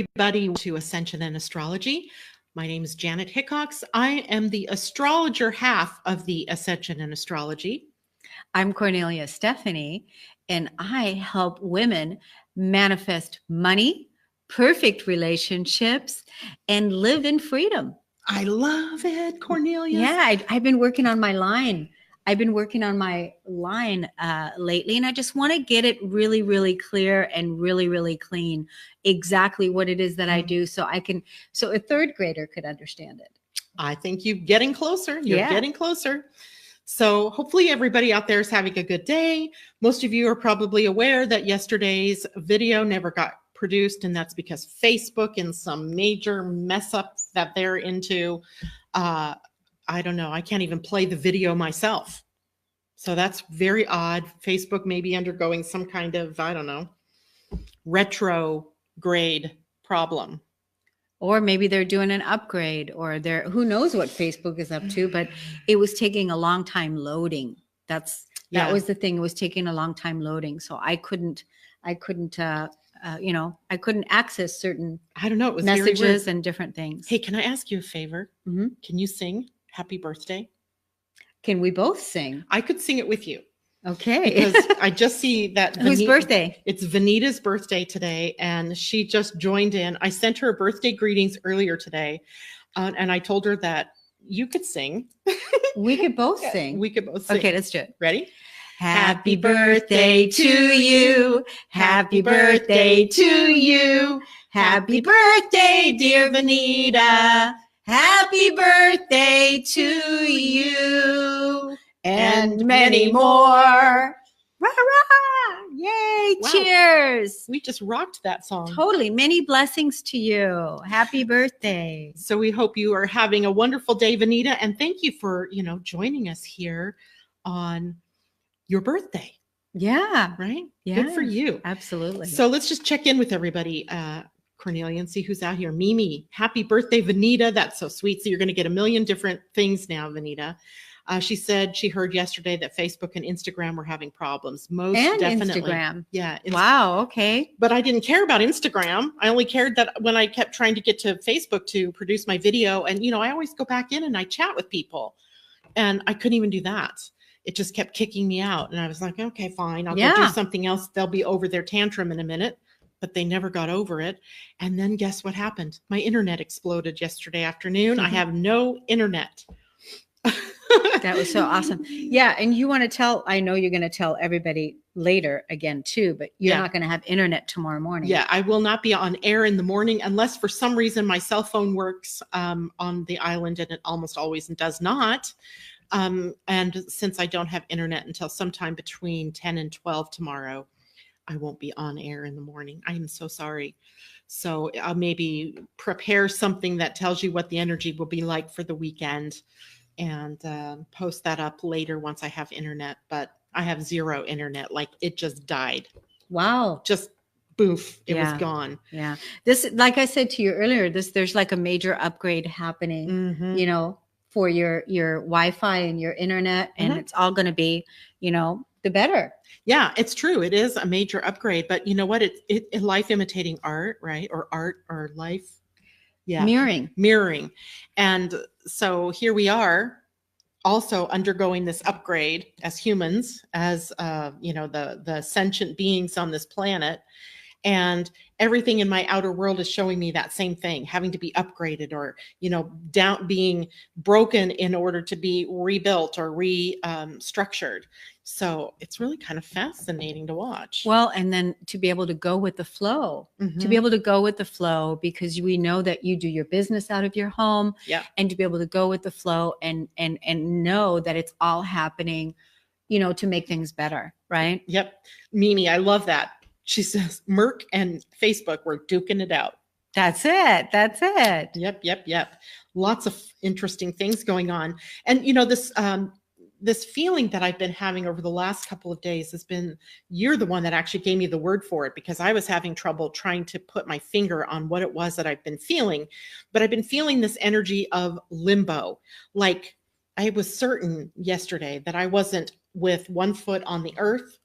everybody to Ascension and Astrology. My name is Janet Hickox. I am the astrologer half of the Ascension and Astrology. I'm Kornelia Stephanie, and I help women manifest money, perfect relationships, and live in freedom. I love it, Kornelia. Yeah, I've been working on my line. I've been working on my line lately, and I just want to get it really, really clear and really, really clean, exactly what it is that I do, so a third grader could understand it. I think you're getting closer. You're getting closer. So hopefully everybody out there is having a good day. Most of you are probably aware that yesterday's video never got produced, and that's because Facebook and some major mess up that they're into. I don't know. I can't even play the video myself. So that's very odd. Facebook may be undergoing some kind of, I don't know, retrograde problem. Or maybe they're doing an upgrade, or who knows what Facebook is up to, but it was taking a long time loading. That was the thing. It was taking a long time loading. So I couldn't access certain, I don't know, it was messages and different things. Hey, can I ask you a favor? Mm-hmm. Can you sing Happy Birthday? Can we both sing? I could sing it with you. Okay. Because I just see that. Whose birthday? It's Vanita's birthday today, and she just joined in. I sent her birthday greetings earlier today, and I told her that you could sing. We could both sing. We could both sing. Okay, let's do it. Ready? Happy birthday to you. Happy birthday to you. Happy birthday, dear Vanita. Happy birthday to you. And many more. Rah, rah. Yay. Wow. Cheers. We just rocked that song. Totally. Many blessings to you. Happy birthday. So we hope you are having a wonderful day, Vanita. And thank you for, joining us here on your birthday. Yeah. Right? Yeah. Good for you. Absolutely. So let's just check in with everybody, Kornelia, and see who's out here. Mimi, happy birthday, Vanita. That's so sweet. So you're going to get a million different things now, Vanita. She said she heard yesterday that Facebook and Instagram were having problems. Most definitely. Instagram. Yeah. Wow. Okay. But I didn't care about Instagram. I only cared that when I kept trying to get to Facebook to produce my video. And, I always go back in and I chat with people. And I couldn't even do that. It just kept kicking me out. And I was like, okay, fine. I'll go do something else. They'll be over their tantrum in a minute. But they never got over it. And then guess what happened? My internet exploded yesterday afternoon. I have no internet. That was so awesome. Yeah. And you want to tell, I know you're going to tell everybody later again too, but you're not going to have internet tomorrow morning. Yeah. I will not be on air in the morning unless for some reason my cell phone works on the island, and it almost always does not. And since I don't have internet until sometime between 10 and 12 tomorrow, I won't be on air in the morning. I am so sorry. So I'll maybe prepare something that tells you what the energy will be like for the weekend, and post that up later once I have internet. But I have zero internet. Like, it just died. Wow. Just boof. It was gone. Yeah. This, like I said to you earlier, there's like a major upgrade happening, for your Wi-Fi and your internet, and it's all going to be, the better. Yeah, it's true. It is a major upgrade, but you know what? It life imitating art, right? Or art or life. Yeah. Mirroring. And so here we are, also undergoing this upgrade as humans, as the sentient beings on this planet. And everything in my outer world is showing me that same thing, having to be upgraded, or, down, being broken in order to be rebuilt or restructured. So it's really kind of fascinating to watch. Well, and then to be able to go with the flow, because we know that you do your business out of your home, and to be able to go with the flow and know that it's all happening, to make things better. Right. Yep. Mimi, I love that. She says Merck and Facebook were duking it out. That's it. Yep. Lots of interesting things going on. And, this feeling that I've been having over the last couple of days has been, you're the one that actually gave me the word for it, because I was having trouble trying to put my finger on what it was that I've been feeling. But I've been feeling this energy of limbo. Like, I was certain yesterday that I wasn't with one foot on the earth,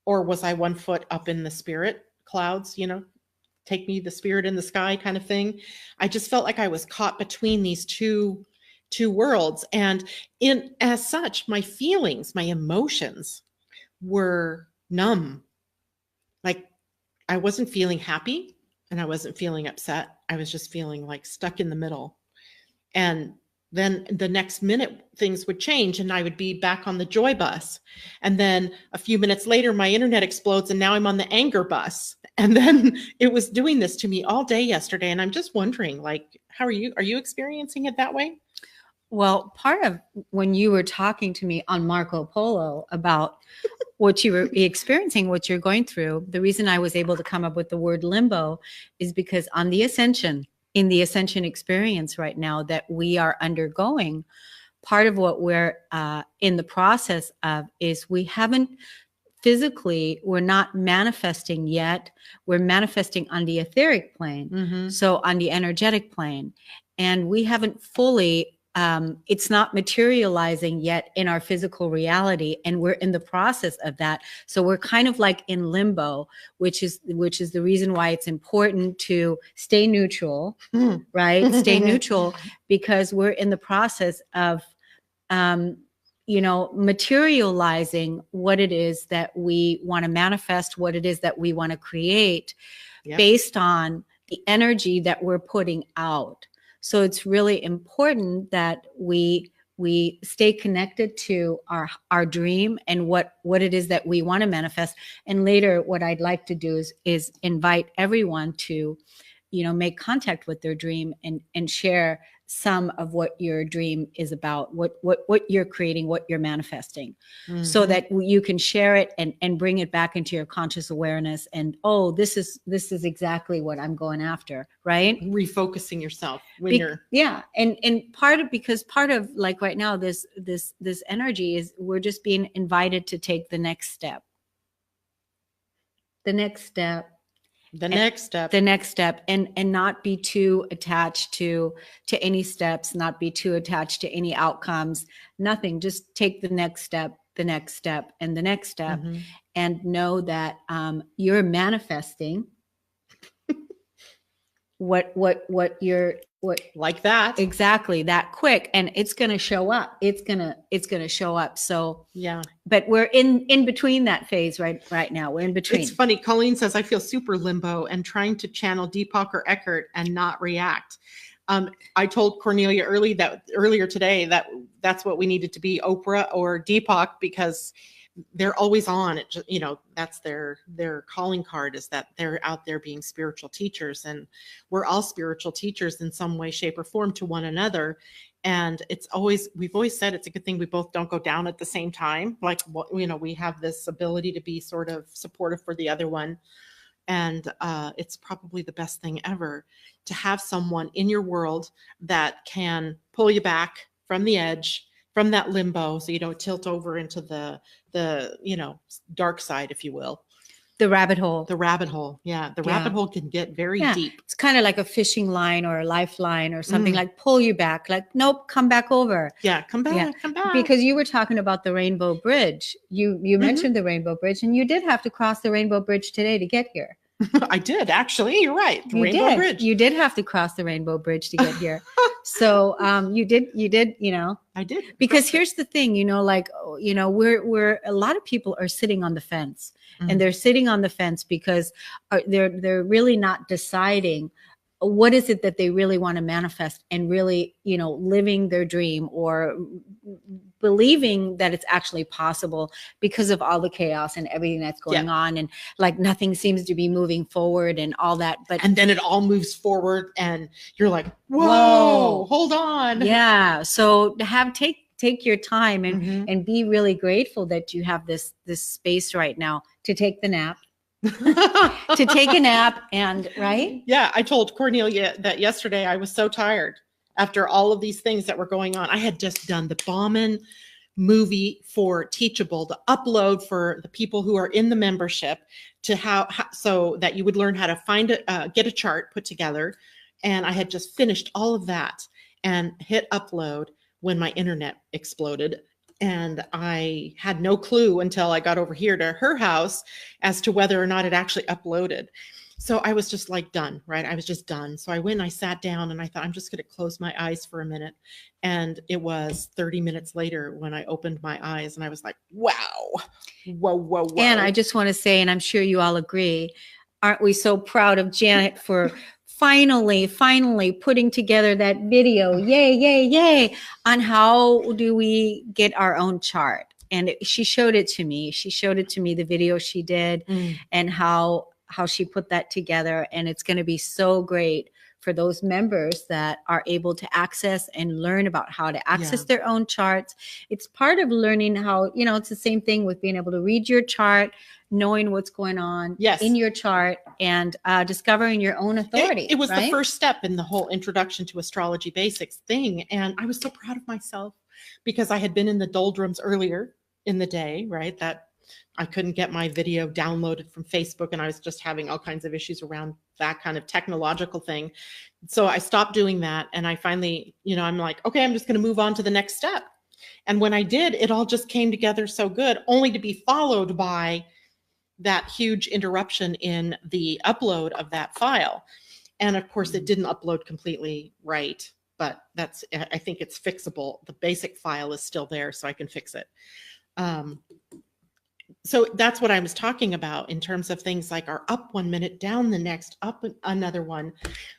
or was I one foot up in the spirit clouds, take me, the spirit in the sky kind of thing. I just felt like I was caught between these two worlds. And as such, my feelings, my emotions were numb. Like I wasn't feeling happy and I wasn't feeling upset. I was just feeling like stuck in the middle. And then the next minute things would change and I would be back on the joy bus. And then a few minutes later, my internet explodes and now I'm on the anger bus. And then it was doing this to me all day yesterday. And I'm just wondering, like, are you experiencing it that way? Well, part of when you were talking to me on Marco Polo about what you were experiencing, what you're going through, the reason I was able to come up with the word limbo is because on the Ascension, in the Ascension experience right now that we are undergoing, part of what we're in the process of is we haven't physically, we're not manifesting yet. We're manifesting on the etheric plane, so on the energetic plane. And we haven't fully, it's not materializing yet in our physical reality. And we're in the process of that. So we're kind of like in limbo, which is the reason why it's important to stay neutral, right? Stay neutral, because we're in the process of, materializing what it is that we want to manifest, what it is that we want to create based on the energy that we're putting out. So it's really important that we stay connected to our dream and what it is that we want to manifest. And later, what I'd like to do is invite everyone to, make contact with their dream and share some of what your dream is about, what you're creating, what you're manifesting, so that you can share it and bring it back into your conscious awareness. And, oh, this is exactly what I'm going after, right? Refocusing yourself when you're. Yeah. And part of like right now, this energy is we're just being invited to take the next step. The next step and not be too attached to any steps, not be too attached to any outcomes, nothing. Just take the next step, and the next step, and know that you're manifesting what like that, exactly that quick, and it's going to show up. It's going to show up. So yeah, but we're in between that phase right now. We're in between. It's funny. Colleen says, I feel super limbo and trying to channel Deepak or Eckhart and not react. I told Kornelia earlier today that that's what we needed to be, Oprah or Deepak, because they're always on. It just, that's their calling card, is that they're out there being spiritual teachers, and we're all spiritual teachers in some way, shape, or form to one another. And we've always said it's a good thing we both don't go down at the same time. Like, we have this ability to be sort of supportive for the other one. And it's probably the best thing ever to have someone in your world that can pull you back from the edge, from that limbo, so you don't tilt over into the dark side, if you will. The rabbit hole. Yeah. The rabbit hole can get very deep. It's kind of like a fishing line or a lifeline or something, like pull you back, like, nope, come back over. Yeah. Come back. Because you were talking about the Rainbow Bridge. You mentioned the Rainbow Bridge, and you did have to cross the Rainbow Bridge today to get here. I did, actually. You're right. The Rainbow Bridge. You did have to cross the Rainbow Bridge to get here. So you did, I did. Because here's the thing, we're a lot of people are sitting on the fence, and they're sitting on the fence because they're really not deciding what is it that they really want to manifest, and really, living their dream or believing that it's actually possible because of all the chaos and everything that's going on, and like nothing seems to be moving forward and all that. And then it all moves forward and you're like, whoa, hold on. Yeah. So to take your time and be really grateful that you have this space right now to take the nap. To take a nap, and right? Yeah, I told Kornelia that yesterday I was so tired after all of these things that were going on. I had just done the Bauman movie for Teachable, the upload for the people who are in the membership, to so that you would learn how to get a chart put together. And I had just finished all of that and hit upload when my internet exploded. And I had no clue until I got over here to her house as to whether or not it actually uploaded. So I was just like done, right? I was just done. So I went and I sat down and I thought, I'm just going to close my eyes for a minute. And it was 30 minutes later when I opened my eyes and I was like, wow, whoa. And I just want to say, and I'm sure you all agree, aren't we so proud of Janet for finally putting together that video, yay, on how do we get our own chart. And she showed it to me. The video she did and how she put that together. And it's going to be so great for those members that are able to access and learn about how to access their own charts. It's part of learning how, it's the same thing with being able to read your chart, knowing what's going on in your chart, and discovering your own authority. It was the first step in the whole introduction to astrology basics thing. And I was so proud of myself because I had been in the doldrums earlier in the day, right? That I couldn't get my video downloaded from Facebook, and I was just having all kinds of issues around that kind of technological thing. So I stopped doing that. And I finally, I'm like, okay, I'm just going to move on to the next step. And when I did, it all just came together so good, only to be followed by that huge interruption in the upload of that file. And of course, it didn't upload completely right, but I think it's fixable. The basic file is still there, so I can fix it. So that's what I was talking about in terms of things like are up 1 minute, down the next, up another one,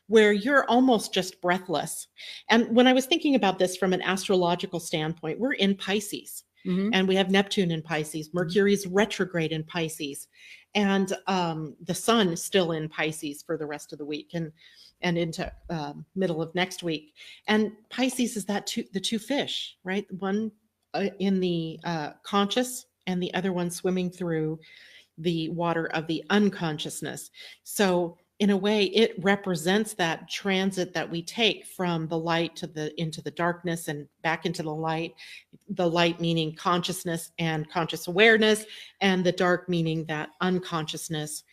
where you're almost just breathless. And when I was thinking about this from an astrological standpoint, we're in Pisces. And we have Neptune in Pisces. Mercury's retrograde in Pisces. And the sun is still in Pisces for the rest of the week and into middle of next week. And Pisces is the two fish, right? One in the conscious and the other one swimming through the water of the unconsciousness. So in a way, it represents that transit that we take from the light into the darkness and back into the light meaning consciousness and conscious awareness, and the dark meaning that unconsciousness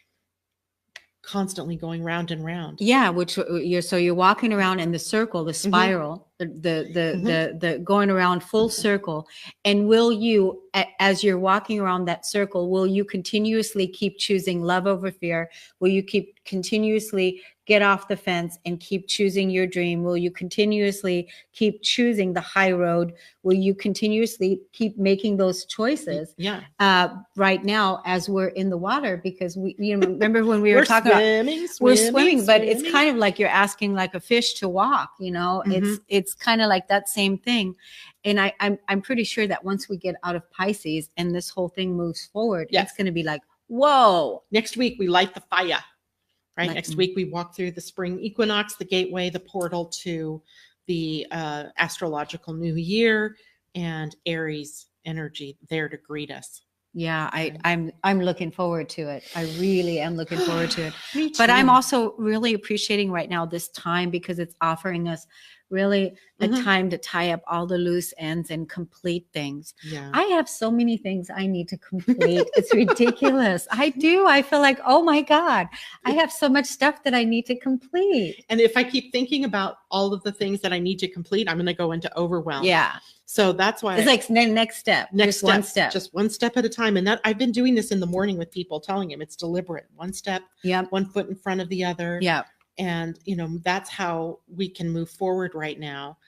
constantly going round and round. Yeah, you're walking around in the circle, the spiral, the going around full circle. And will you, as you're walking around that circle, will you continuously keep choosing love over fear? Will you keep continuously get off the fence and keep choosing your dream? Will you continuously keep choosing the high road? Will you continuously keep making those choices? Right now, as we're in the water, because we, remember when we were talking about we're swimming, but it's kind of like you're asking like a fish to walk. It's kind of like that same thing. And I'm pretty sure that once we get out of Pisces and this whole thing moves forward, it's going to be like, whoa. Next week we light the fire. Right. Next week, we walk through the spring equinox, the gateway, the portal to the astrological new year, and Aries energy there to greet us. Yeah, I'm looking forward to it. I really am looking forward to it. But I'm also really appreciating right now this time because it's offering us really a time to tie up all the loose ends and complete things. Yeah. I have so many things I need to complete. It's ridiculous. I do. I feel like, oh my God, I have so much stuff that I need to complete. And if I keep thinking about all of the things that I need to complete, I'm going to go into overwhelm. Yeah. So that's why it's like next step. Just one step. Just one step at a time. And that I've been doing this in the morning with people, telling them it's deliberate. One step, one foot in front of the other. Yeah. And, that's how we can move forward right now.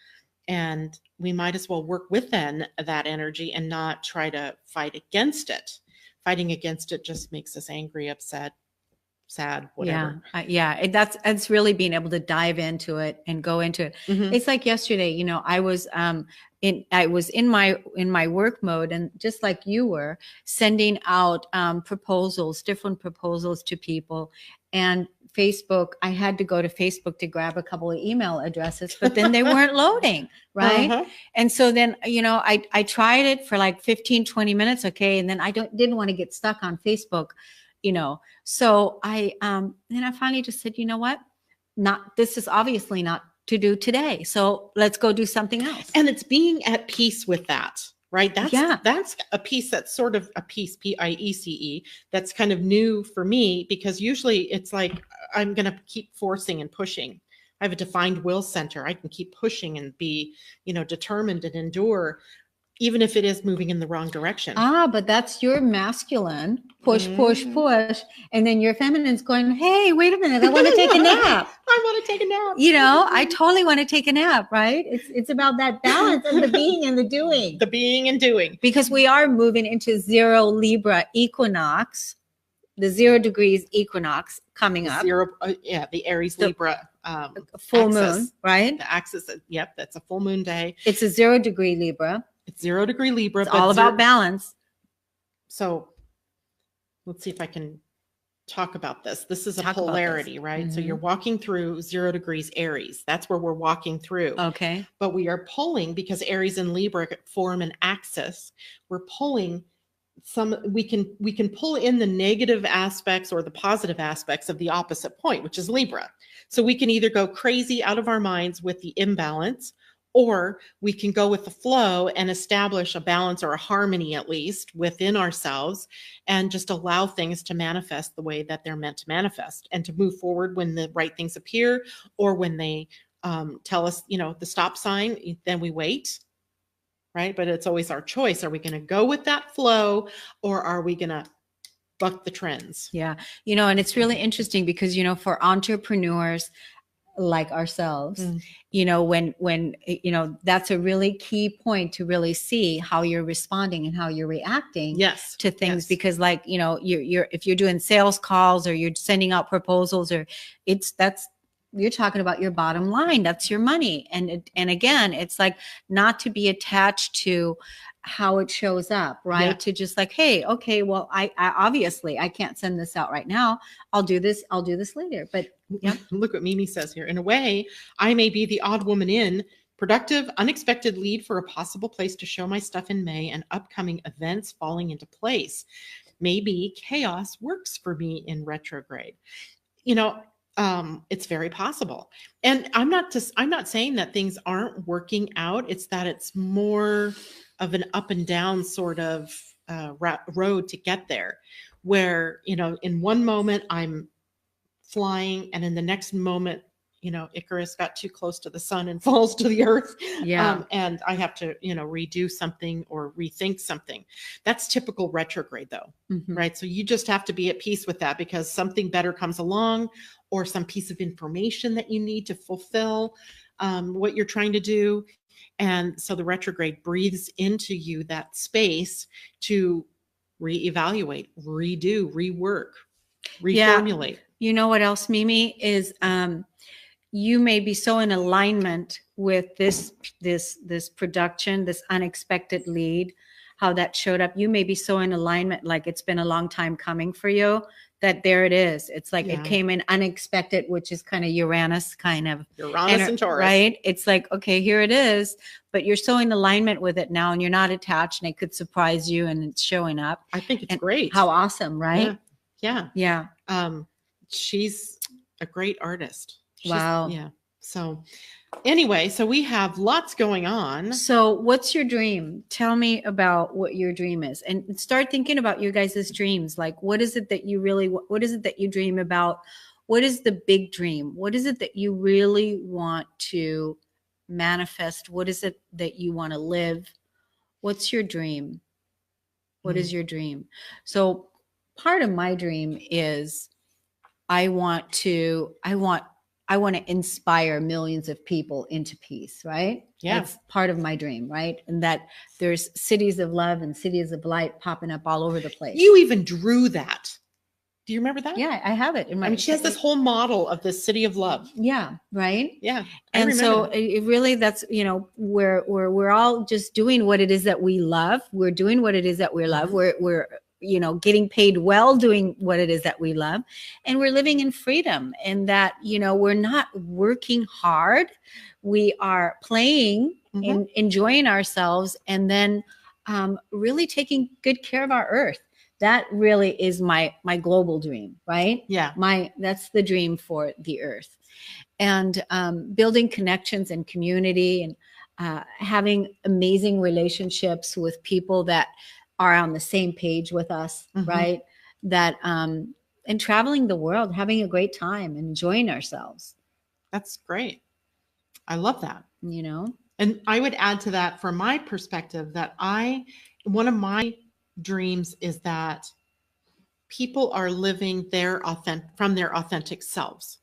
And we might as well work within that energy and not try to fight against it. Fighting against it just makes us angry, upset, sad, whatever. Yeah. That's really being able to dive into it and go into it. It's like yesterday, I was in my work mode, and just like you were, sending out different proposals to people. And Facebook, I had to go to Facebook to grab a couple of email addresses, but then they weren't loading, right? And so then, I tried it for like 15, 20 minutes. Okay. And then I didn't want to get stuck on Facebook, So then I finally just said, you know what? This is obviously not to do today. So let's go do something else. And it's being at peace with that. Right. That's a piece that's sort of a piece, PIECE, that's kind of new for me, because usually it's like I'm going to keep forcing and pushing. I have a defined will center. I can keep pushing and be, determined and endure. even if it is moving in the wrong direction. But that's your masculine push, and then your feminine's going, hey, wait a minute, I want to take a nap. I want to take a nap. I totally want to take a nap, right? It's about that balance of the being and the doing. The being and doing. Because we are moving into 0 Libra equinox, the 0 degrees equinox coming up. The Aries Libra full axis. Moon, right? The axis, that's a full moon day. It's a 0 degree Libra. It's 0 degree Libra. It's all about balance. So let's see if I can talk about this. This is a polarity, right? Mm-hmm. So you're walking through 0 degrees Aries. That's where we're walking through. Okay. But we are pulling, because Aries and Libra form an axis. We're pulling we can pull in the negative aspects or the positive aspects of the opposite point, which is Libra. So we can either go crazy out of our minds with the imbalance, or we can go with the flow and establish a balance or a harmony, at least within ourselves, and just allow things to manifest the way that they're meant to manifest, and to move forward when the right things appear, or when they tell us, the stop sign, then we wait, right? But it's always our choice. Are we going to go with that flow, or are we going to buck the trends? Yeah. And it's really interesting because, for entrepreneurs like ourselves, when that's a really key point to really see how you're responding and how you're reacting to things. Because you're if you're doing sales calls, or you're sending out proposals, or you're talking about your bottom line. That's your money. And again, it's like not to be attached to how it shows up, right? Yeah. To just like, hey, okay, well, I obviously I can't send this out right now. I'll do this later. But yeah. Look what Mimi says here. In a way, I may be the odd woman in, productive, unexpected lead for a possible place to show my stuff in May, and upcoming events falling into place. Maybe chaos works for me in retrograde. It's very possible. And I'm not saying that things aren't working out. It's that it's more of an up and down sort of road to get there, where, in one moment I'm flying, and in the next moment, Icarus got too close to the sun and falls to the earth. Yeah. And I have to, redo something or rethink something. That's typical retrograde though, right? So you just have to be at peace with that, because something better comes along, or some piece of information that you need to fulfill what you're trying to do. And so the retrograde breathes into you that space to reevaluate, redo, rework, reformulate. Yeah. You know what else, Mimi, is you may be so in alignment with this production, this unexpected lead, how that showed up. You may be so in alignment, like it's been a long time coming for you, that there it is. It's like it came in unexpected, which is kind of Uranus and Taurus, right? It's like, okay, here it is, but you're so in alignment with it now, and you're not attached, and it could surprise you, and it's showing up. I think it's great. How awesome, right? Yeah. She's a great artist. Wow. Yeah. So anyway, so we have lots going on. So what's your dream? Tell me about what your dream is, and start thinking about your guys' dreams. Like, what is it that you dream about? What is the big dream? What is it that you really want to manifest? What is it that you want to live? What's your dream? What is your dream? So part of my dream is I want to inspire millions of people into peace, right? Yeah. That's part of my dream, right? And that there's cities of love and cities of light popping up all over the place. You even drew that. Do you remember that? Yeah, I have it in my. She has this whole model of this city of love. Yeah, right. Yeah, and so it really, that's where we're all just doing what it is that we love. We're doing what it is that we love. We're getting paid well doing what it is that we love, and we're living in freedom. And that we're not working hard. We are playing and enjoying ourselves, and then really taking good care of our earth. That really is my global dream, right? Yeah. That's the dream for the earth. And building connections and community, and having amazing relationships with people that are on the same page with us, right? That and traveling the world, having a great time, enjoying ourselves. That's great. I love that. And I would add to that, from my perspective, that one of my dreams is that people are living from their authentic selves,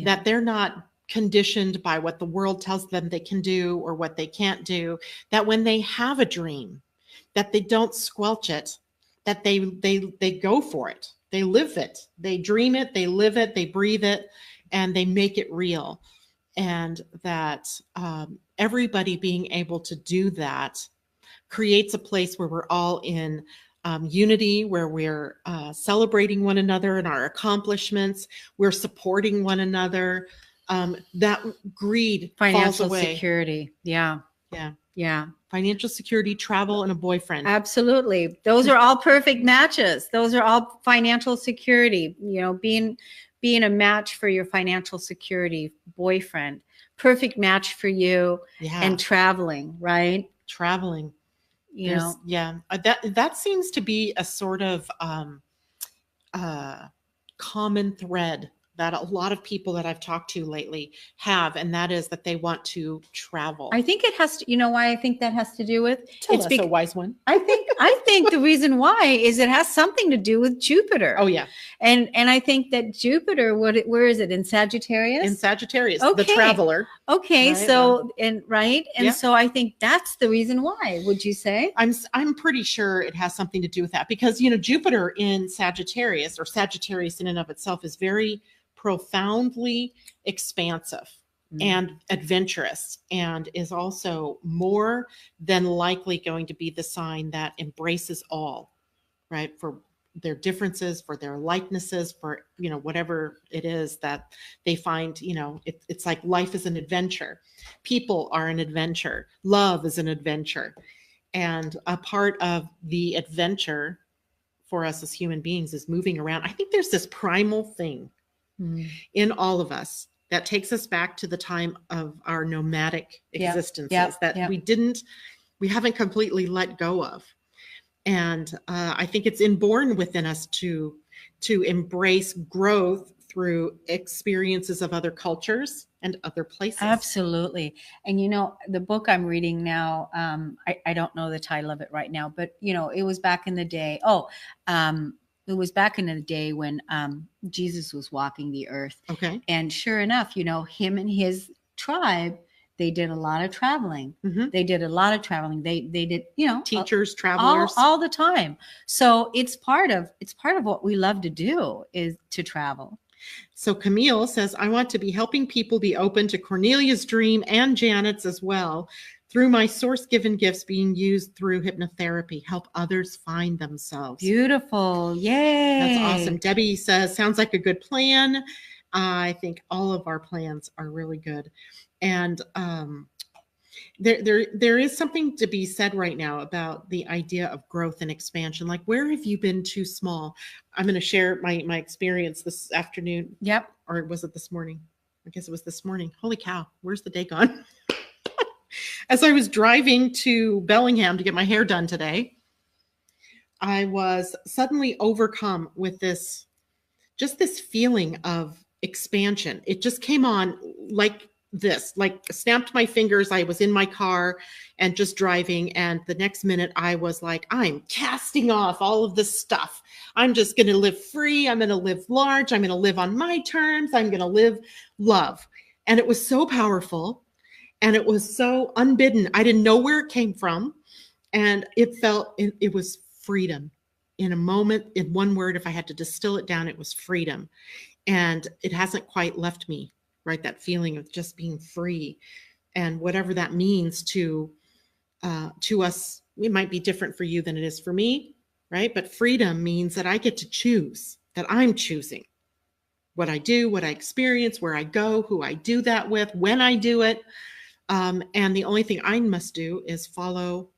that they're not conditioned by what the world tells them they can do or what they can't do, that when they have a dream, that they don't squelch it, that they go for it. They live it. They dream it, they live it, they breathe it, and they make it real. And that everybody being able to do that creates a place where we're all in unity, where we're celebrating one another and our accomplishments, we're supporting one another. That greed Financial falls away. security. Yeah. Financial security, travel, and a boyfriend. Absolutely. Those are all perfect matches. Those are all financial security, being a match for your financial security boyfriend, perfect match for you. And traveling, right? Traveling. That seems to be a sort of common thread that a lot of people that I've talked to lately have, and that is that they want to travel. I think it has to, why I think that has to do with? Tell us a wise one. I think the reason why is it has something to do with Jupiter. Oh yeah. And I think that Jupiter, where is it? In Sagittarius? In Sagittarius, the traveler. Okay. Right? So, so I think that's the reason why, would you say? I'm pretty sure it has something to do with that, because, Jupiter in Sagittarius, or Sagittarius in and of itself, is very profoundly expansive and adventurous, and is also more than likely going to be the sign that embraces all, right? For their differences, for their likenesses, for, whatever it is that they find, it's like life is an adventure. People are an adventure. Love is an adventure. And a part of the adventure for us as human beings is moving around. I think there's this primal thing in all of us that takes us back to the time of our nomadic existences that we haven't completely let go of. And I think it's inborn within us to embrace growth through experiences of other cultures and other places. Absolutely. And, the book I'm reading now, I don't know the title of it right now, but, it was back in the day. It was back in the day when Jesus was walking the earth. Okay. And sure enough, him and his tribe, they did a lot of traveling. Mm-hmm. They did a lot of traveling. They did, teachers, travelers, all the time. So it's part of what we love to do, is to travel. So Camille says, I want to be helping people be open to Kornelia's dream and Janet's as well, through my source-given gifts being used through hypnotherapy, help others find themselves. Beautiful. Yay. That's awesome. Debbie says, sounds like a good plan. I think all of our plans are really good. And there is something to be said right now about the idea of growth and expansion. Like, where have you been too small? I'm going to share my experience this afternoon. Yep. Or was it this morning? I guess it was this morning. Holy cow. Where's the day gone? As I was driving to Bellingham to get my hair done today, I was suddenly overcome with this feeling of expansion. It just came on like snapped my fingers. I was in my car and just driving. And the next minute I was like, I'm casting off all of this stuff. I'm just going to live free. I'm going to live large. I'm going to live on my terms. I'm going to live love. And it was so powerful. And it was so unbidden. I didn't know where it came from. And it was freedom. In a moment, in one word, if I had to distill it down, it was freedom. And it hasn't quite left me, right? That feeling of just being free. And whatever that means to us, it might be different for you than it is for me, right? But freedom means that I get to choose, that I'm choosing what I do, what I experience, where I go, who I do that with, when I do it. And the only thing I must do is follow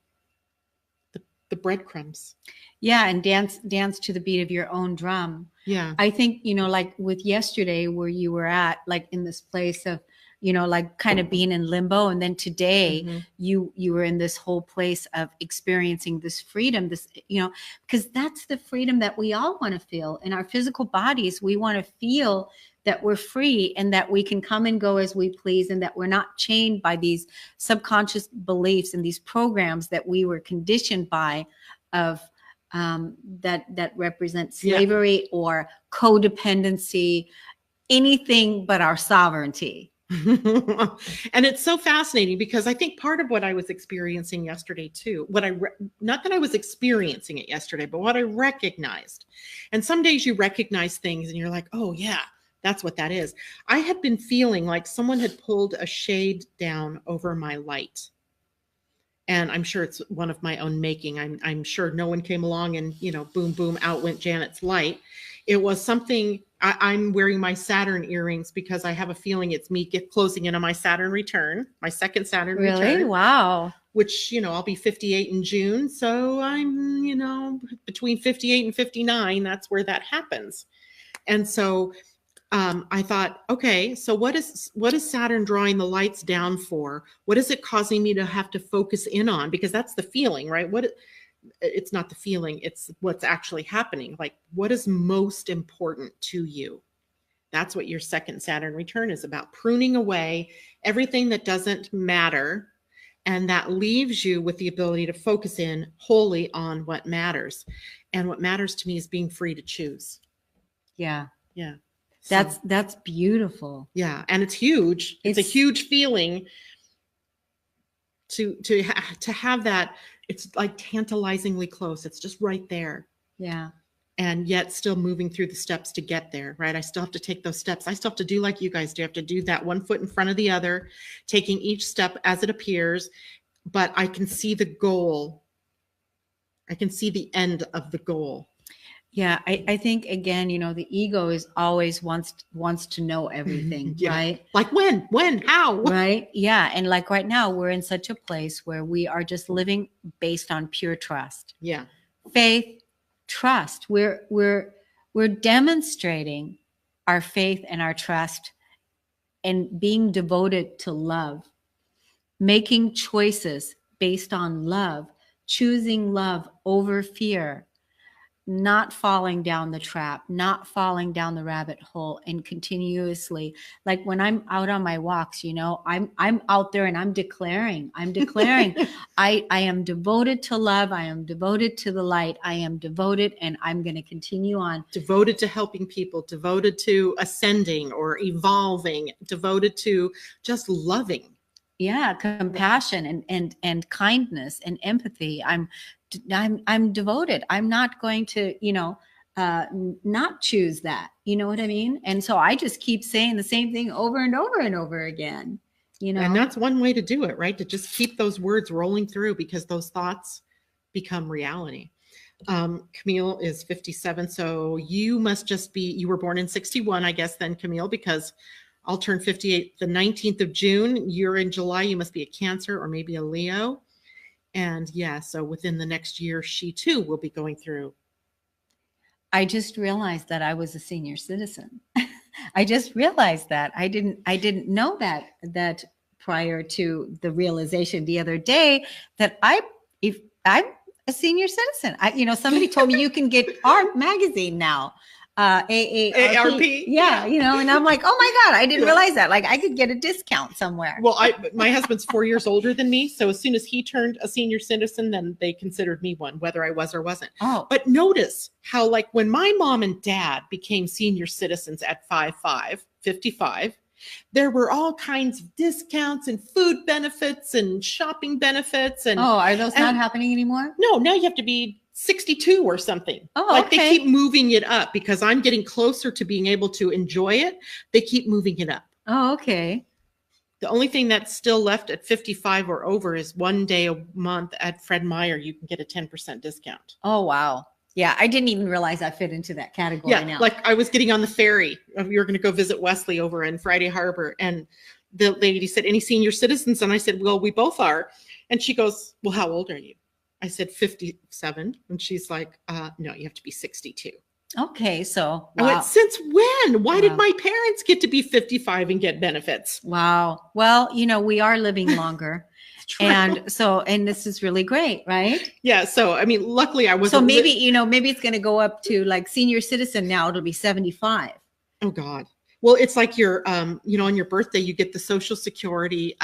the breadcrumbs. Yeah. And dance to the beat of your own drum. Yeah. I think, like with yesterday where you were at, like in this place of, like kind of being in limbo. And then today you were in this whole place of experiencing this freedom, because that's the freedom that we all want to feel in our physical bodies. We want to feel that we're free and that we can come and go as we please, and that we're not chained by these subconscious beliefs and these programs that we were conditioned by of that represent slavery or codependency, anything but our sovereignty. And it's so fascinating because I think part of what I was experiencing yesterday too, not that I was experiencing it yesterday, but what I recognized. And some days you recognize things and you're like, oh yeah, that's what that is. I had been feeling like someone had pulled a shade down over my light. And I'm sure it's one of my own making. I'm sure no one came along and, boom, boom, out went Janet's light. It was something. I'm wearing my Saturn earrings because I have a feeling it's me closing in on my Saturn return, my second Saturn return. Really? Wow. Which, I'll be 58 in June. So I'm, between 58 and 59, that's where that happens. And so I thought, okay, so what is Saturn drawing the lights down for? What is it causing me to have to focus in on? Because that's the feeling, right? It's not the feeling, it's what's actually happening. Like, what is most important to you? That's what your second Saturn return is about, pruning away everything that doesn't matter. And that leaves you with the ability to focus in wholly on what matters. And what matters to me is being free to choose. Yeah. Yeah. That's beautiful. Yeah. And it's huge. It's a huge feeling to have that. It's like tantalizingly close. It's just right there. Yeah. And yet still moving through the steps to get there, right? I still have to take those steps. I still have to do like you guys do. I have to do that one foot in front of the other, taking each step as it appears. But I can see the goal. I can see the end of the goal. Yeah, I think again, the ego is always wants to know everything, yeah. Right? Like when, how? Right? Yeah, and like right now, we're in such a place where we are just living based on pure trust. Yeah, faith, trust. We're demonstrating our faith and our trust, and being devoted to love, making choices based on love, choosing love over fear. Not falling down the trap, not falling down the rabbit hole, and continuously, like when I'm out on my walks, I'm out there and I'm declaring, I am devoted to love. I am devoted to the light. I am devoted, and I'm going to continue on. Devoted to helping people, devoted to ascending or evolving, devoted to just loving. Yeah, compassion and kindness and empathy. I'm devoted. I'm not going to, not choose that. You know what I mean? And so I just keep saying the same thing over and over and over again. And that's one way to do it, right? To just keep those words rolling through, because those thoughts become reality. Camille is 57. So you were born in 61, I guess then, Camille, because I'll turn 58 the 19th of June. You're in July. You must be a Cancer or maybe a Leo. And yeah, so within the next year, she too will be going through. I just realized that I was a senior citizen. I just realized that I didn't know that prior to the realization the other day that I'm a senior citizen. Somebody told me you can get our magazine now. AARP. Yeah, and I'm like, oh my God, I didn't realize that. Like I could get a discount somewhere. Well, my husband's 4 years older than me. So as soon as he turned a senior citizen, then they considered me one, whether I was or wasn't. Oh. But notice how, like, when my mom and dad became senior citizens at 55, there were all kinds of discounts and food benefits and shopping benefits. And are those not happening anymore? No, now you have to be 62 or something. Oh, like okay. They keep moving it up because I'm getting closer to being able to enjoy it. They keep moving it up. Oh, okay. The only thing that's still left at 55 or over is one day a month at Fred Meyer. You can get a 10% discount. Oh, wow. Yeah, I didn't even realize I fit into that category now. Like I was getting on the ferry. We were going to go visit Wesley over in Friday Harbor. And the lady said, any senior citizens? And I said, well, we both are. And she goes, well, how old are you? I said 57. And she's like, no, you have to be 62. Okay. So I went, since when? Why did my parents get to be 55 and get benefits? Wow. Well, we are living longer. And this is really great, right? Yeah. So, I mean, luckily I was. So maybe, maybe it's going to go up to like senior citizen now. It'll be 75. Oh God. Well, it's like your, on your birthday, you get the Social Security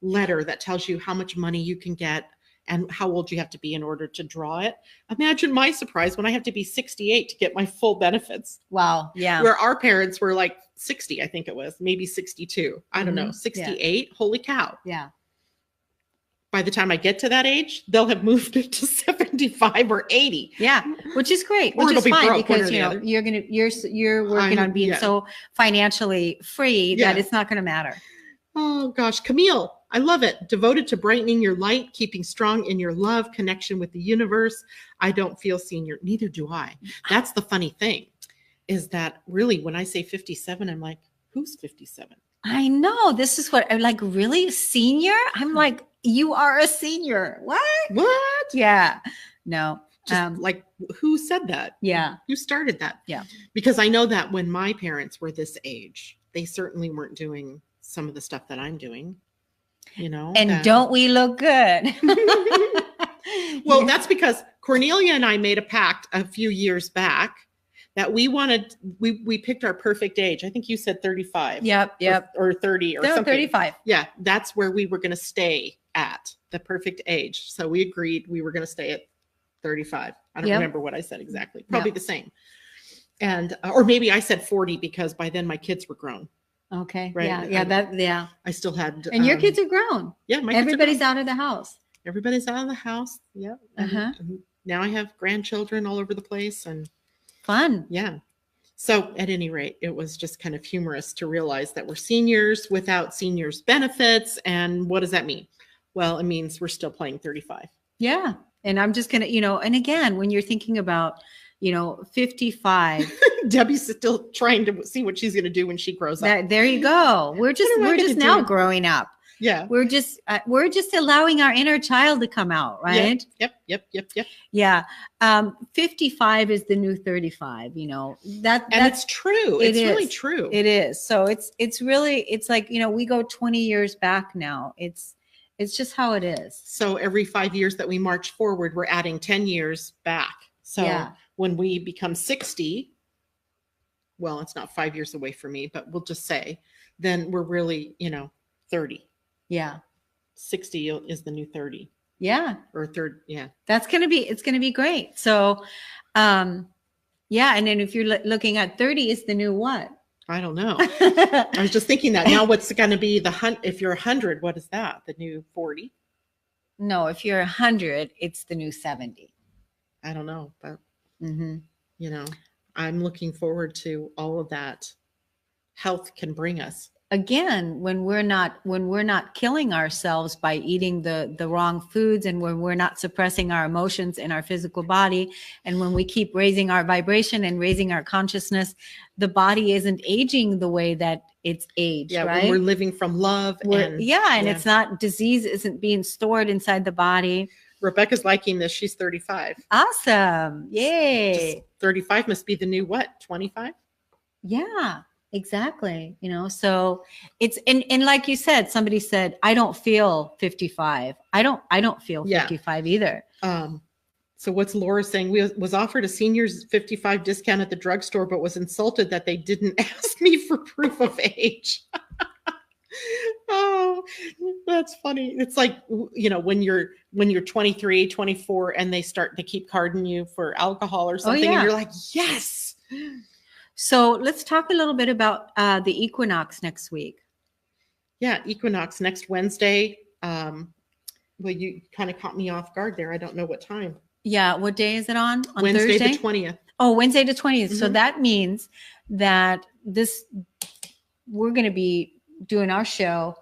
letter that tells you how much money you can get and how old you have to be in order to draw it. Imagine my surprise when I have to be 68 to get my full benefits. Wow. Yeah. Where our parents were like 60, I think it was, maybe 62. I don't know, 68. Yeah. Holy cow. Yeah. By the time I get to that age, they'll have moved it to 75 or 80. Yeah, which is great, which is fine because you're working on being so financially free that it's not going to matter. Oh gosh, Camille, I love it. Devoted to brightening your light, keeping strong in your love, connection with the universe. I don't feel senior. Neither do I. That's the funny thing, is that really when I say 57, I'm like, who's 57? I know. This is what I'm like, really? Senior? I'm like, you are a senior. What? What? Yeah. No. Just like, who said that? Yeah. Who started that? Yeah. Because I know that when my parents were this age, they certainly weren't doing some of the stuff that I'm doing, And don't we look good? Well, that's because Kornelia and I made a pact a few years back that we picked our perfect age. I think you said 35. Yep. Or 30 or something. 35. Yeah. That's where we were going to stay at, the perfect age. So we agreed we were going to stay at 35. I don't remember what I said exactly. Probably the same. And, or maybe I said 40 because by then my kids were grown. Okay. Right. Yeah. I still had. And your kids are grown. Yeah. Everybody's out of the house. Everybody's out of the house. Yep. And now I have grandchildren all over the place and. Fun. Yeah. So at any rate, it was just kind of humorous to realize that we're seniors without seniors benefits. And what does that mean? Well, it means we're still playing 35. Yeah. And I'm just going to, and again, when you're thinking about, 55. Debbie's still trying to see what she's going to do when she grows up. There you go. We're just now growing up. Yeah. We're just allowing our inner child to come out, right? Yep. Yeah. 55 is the new 35, it's true. It's really true. It is. So it's like, we go 20 years back now. It's just how it is. So every 5 years that we march forward, we're adding 10 years back. So when we become 60, well, it's not 5 years away for me, but we'll just say, then we're really, 30. Yeah. 60 is the new 30. Yeah. Or third. Yeah. It's going to be great. So, and then if you're looking at 30 is the new what? I don't know. I was just thinking that now what's going to be if you're 100, what is that? The new 40? No, if you're 100, it's the new 70. I don't know, but I'm looking forward to all of that health can bring us. Again, when we're not killing ourselves by eating the wrong foods, and when we're not suppressing our emotions in our physical body, and when we keep raising our vibration and raising our consciousness, the body isn't aging the way that it's aged. Yeah, right? When we're living from love. It's not, disease isn't being stored inside the body. Rebecca's liking this. She's 35. Awesome. Yay. 35 must be the new what? 25? Yeah. Exactly. So it's, and like you said, somebody said, I don't feel 55. I don't feel 55 either. So what's Laura saying? Was offered a seniors 55 discount at the drugstore, but was insulted that they didn't ask me for proof of age. Oh, that's funny. It's like, when you're 23, 24 and they keep carding you for alcohol or something. And you're like, yes. So let's talk a little bit about the equinox next week. Yeah, equinox next Wednesday. Well, you kind of caught me off guard there. I don't know what time. Yeah, what day is it on? Wednesday Thursday? the 20th. Oh, Wednesday the 20th. So that means that we're going to be doing our show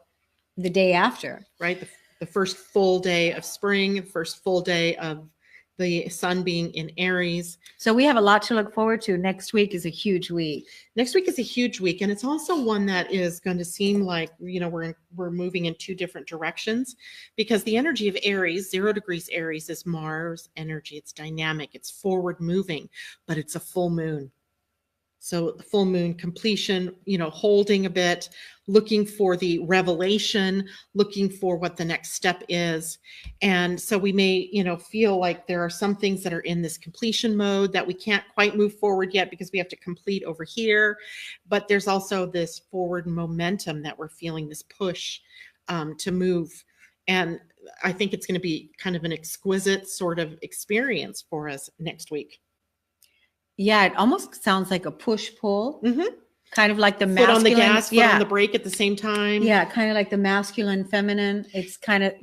the day after. Right, the first full day of spring, the first full day of the sun being in Aries. So we have a lot to look forward to. Next week is a huge week. Next week is a huge week. And it's also one that is going to seem like, we're moving in two different directions, because the energy of Aries, 0 degrees Aries, is Mars energy. It's dynamic, it's forward moving, but it's a full moon. So the full moon completion, holding a bit, looking for the revelation, looking for what the next step is. And so we may, feel like there are some things that are in this completion mode that we can't quite move forward yet because we have to complete over here. But there's also this forward momentum that we're feeling, this push to move. And I think it's going to be kind of an exquisite sort of experience for us next week. Yeah, it almost sounds like a push-pull. Mm-hmm. Kind of like the foot masculine, on the gas, foot on the brake at the same time. Yeah, kind of like the masculine, feminine. It's kind of,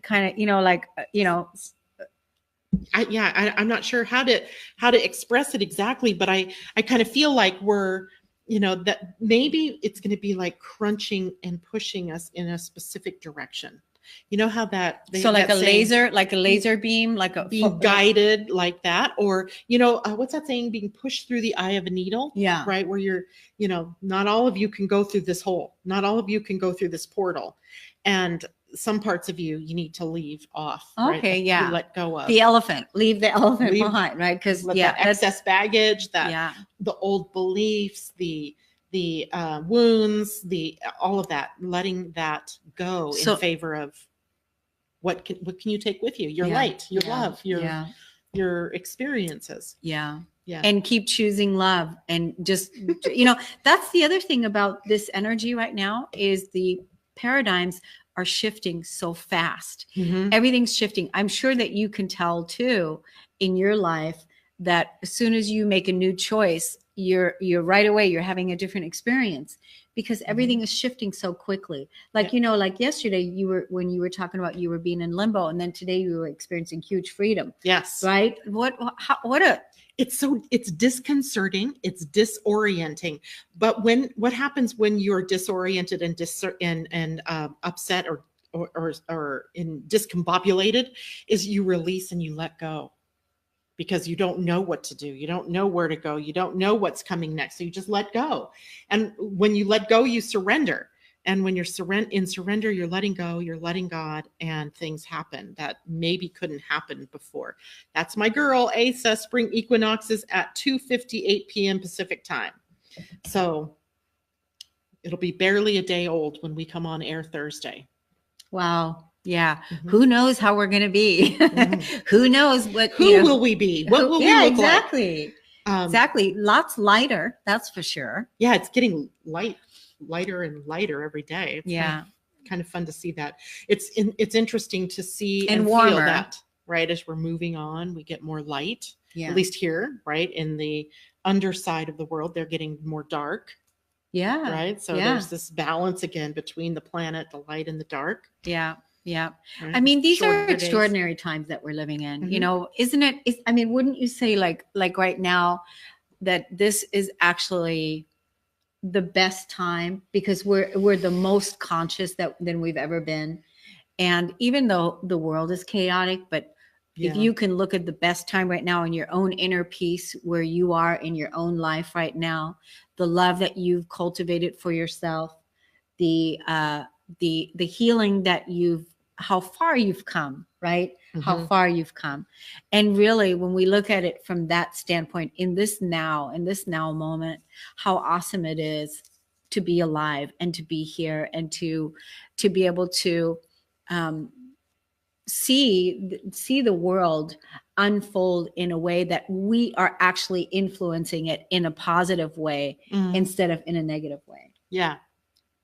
I'm not sure how to express it exactly, but I kind of feel like we're, that maybe it's going to be like crunching and pushing us in a specific direction. You know how that like a laser beam, like a being guided like that, or what's that saying, being pushed through the eye of a needle? Yeah, right, where you're, not all of you can go through this hole, not all of you can go through this portal, and some parts of you need to leave off. Okay, right? yeah, you let go of the elephant, leave the elephant behind, right? Because that excess baggage, that the old beliefs, the wounds, all of that, letting that go in favor of what can you take with you? Your light, your love, your experiences. Yeah. And keep choosing love. And just, that's the other thing about this energy right now is the paradigms are shifting so fast. Mm-hmm. Everything's shifting. I'm sure that you can tell too in your life that as soon as you make a new choice, you're right away, you're having a different experience because everything is shifting so quickly. Like, like yesterday when you were talking about you were being in limbo, and then today you were experiencing huge freedom. Yes. Right. It's disconcerting. It's disorienting. But what happens when you're disoriented and upset or discombobulated is you release and you let go. Because you don't know what to do. You don't know where to go. You don't know what's coming next. So you just let go. And when you let go, you surrender. And when you're in surrender, you're letting go, you're letting God, and things happen that maybe couldn't happen before. That's my girl, Asa. Spring equinoxes at 2:58 p.m. Pacific time. So it'll be barely a day old when we come on air Thursday. Wow. Yeah. Mm-hmm. Who knows how we're going to be? Mm-hmm. Who knows what? Who will we be? What will we look exactly. Like? Exactly. Lots lighter. That's for sure. Yeah, it's getting lighter and lighter every day. It's kind of fun to see that. It's interesting to see and feel that. Right, as we're moving on, we get more light. Yeah. At least here, right in the underside of the world, they're getting more dark. Yeah. Right. So there's this balance again between the planet, the light and the dark. Yeah. Yeah. Right. I mean, these are extraordinary times that we're living in, mm-hmm. Isn't it? Wouldn't you say like right now that this is actually the best time because we're the most conscious than we've ever been. And even though the world is chaotic, but if you can look at the best time right now in your own inner peace, where you are in your own life right now, the love that you've cultivated for yourself, the healing that how far you've come, right? Mm-hmm. How far you've come. And really, when we look at it from that standpoint, in this now moment, how awesome it is to be alive and to be here and to be able to see the world unfold in a way that we are actually influencing it in a positive way instead of in a negative way. Yeah.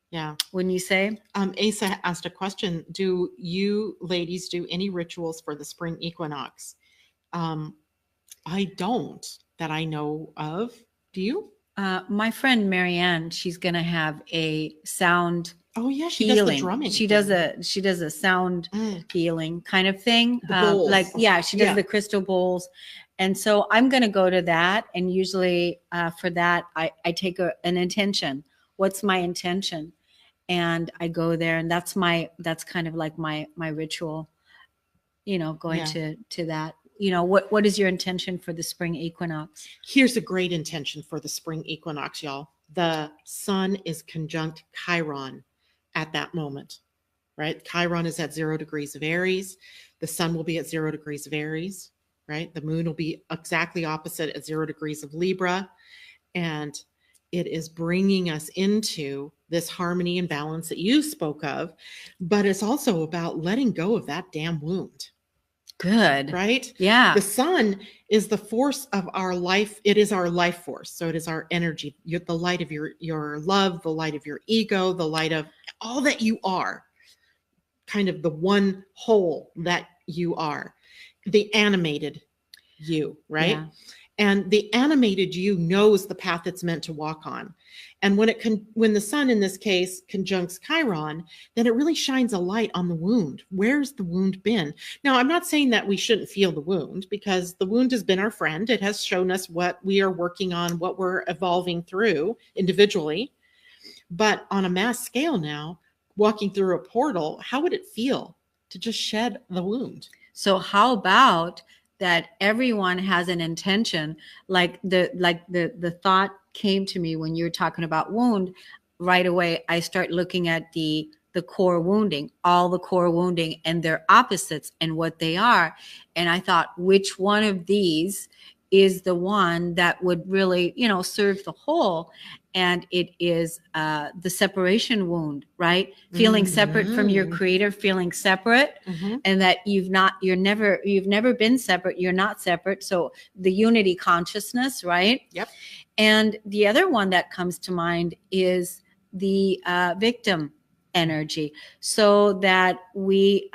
Yeah. Wouldn't you say? Asa asked a question. Do you ladies do any rituals for the spring equinox? I don't, that I know of. Do you? My friend Marianne, she's going to have a sound Oh yeah, she healing. Does the drumming. She does a sound healing kind of thing. The bowls. She does the crystal bowls. And so I'm going to go to that. And usually for that, I take an intention. What's my intention? And I go there, and that's kind of like my ritual, going to that. What is your intention for the spring equinox? Here's a great intention for the spring equinox, y'all. The sun is conjunct Chiron at that moment, right? Chiron is at 0 degrees of Aries. The sun will be at 0 degrees of Aries, right? The moon will be exactly opposite at 0 degrees of Libra. And it is bringing us into this harmony and balance that you spoke of, but it's also about letting go of that damn wound. Good. Right? Yeah. The sun is the force of our life. It is our life force. So it is our energy. You're the light of your love, the light of your ego, the light of all that you are. Kind of the one whole that you are. The animated you, right? Yeah. And the animated you knows the path it's meant to walk on. And when the sun in this case conjuncts Chiron, then it really shines a light on the wound. Where's the wound been? Now, I'm not saying that we shouldn't feel the wound, because the wound has been our friend. It has shown us what we are working on, what we're evolving through individually. But on a mass scale now, walking through a portal, how would it feel to just shed the wound? So how about that everyone has an intention? Like the thought came to me when you were talking about wound. Right away, I start looking at the core wounding, all the core wounding and their opposites and what they are. And I thought, which one of these is the one that would really, serve the whole? And it is the separation wound, right? Feeling separate from your creator, feeling separate, and that you've never been separate. You're not separate. So the unity consciousness, right? Yep. And the other one that comes to mind is the victim energy, so that we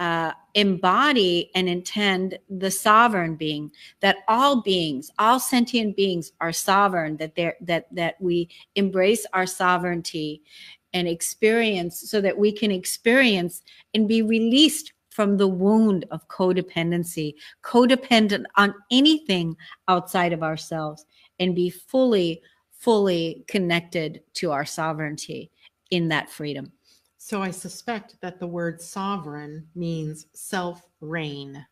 embody and intend the sovereign being, that all beings, all sentient beings are sovereign, that we embrace our sovereignty and experience, so that we can experience and be released from the wound of codependency, codependent on anything outside of ourselves, and be fully connected to our sovereignty in that freedom. So I suspect that the word sovereign means self-reign.